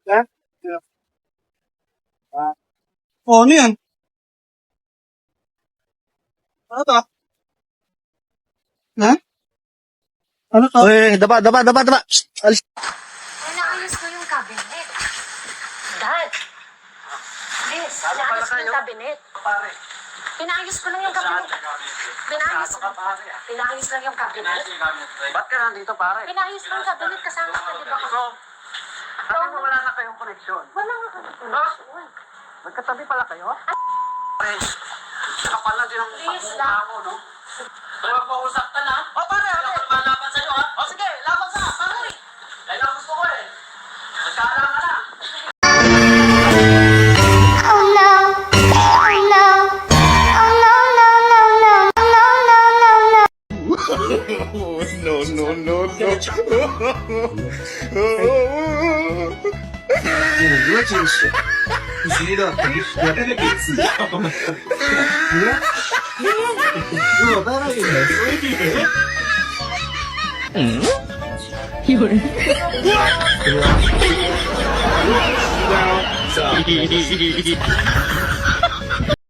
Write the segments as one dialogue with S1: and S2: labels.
S1: Ha? Oh, ano yan? Ano to? Ha? Ano to?
S2: Uy, daba. Shh, alis.
S3: Inaayos ko yung cabinet. Dad. Yes, inaayos ko yung cabinet. Pinaayos ko lang yung cabinet. Pinaayos lang yung cabinet.
S4: Ba't ka nandito, pare?
S3: Pinaayos lang yung cabinet kasama ka, di ba?
S4: Sabi mo wala na kayong koneksyon.
S3: Wala nga kami connection.
S4: Magkatabi pala kayo? Pare, saka pala din ang
S3: Please lang.
S4: mo, no? Pero mag-uusap ka na. O, pare, ako lumalaban sa'yo, ha? O, sige, laban ka, pare. Kaya nga gusto ko, eh. Magkaalam ka na.
S5: Oh no, oh no, oh no, no, no, no, no, no, no, no.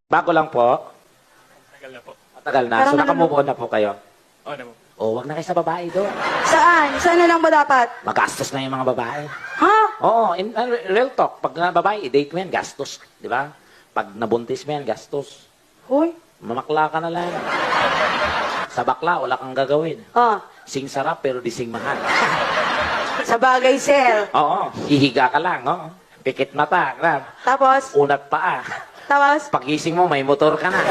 S6: Bago lang po.
S7: Tagal na po.
S6: Matagal na. So, nakamove on na po kayo.
S7: Oo na po.
S6: O, wag na kayo sa babae doon.
S8: Saan? Saan na lang ba dapat?
S6: Magastos na yung mga babae.
S8: Ha?
S6: Oo, real talk. Pag babae, i-date mo yan, gastos. Di ba? Pag nabuntis mo yan, gastos.
S8: Hoy.
S6: Mamakla ka na lang. Sa bakla, wala kang gagawin.
S8: Ah,
S6: Sing sarap, pero di sing mahal.
S8: sa bagay, sir.
S6: Oo, hihiga ka lang, oo. Pikit mata, grab.
S8: Tapos?
S6: Unat paa.
S8: Tapos?
S6: Pagising mo, may motor ka na.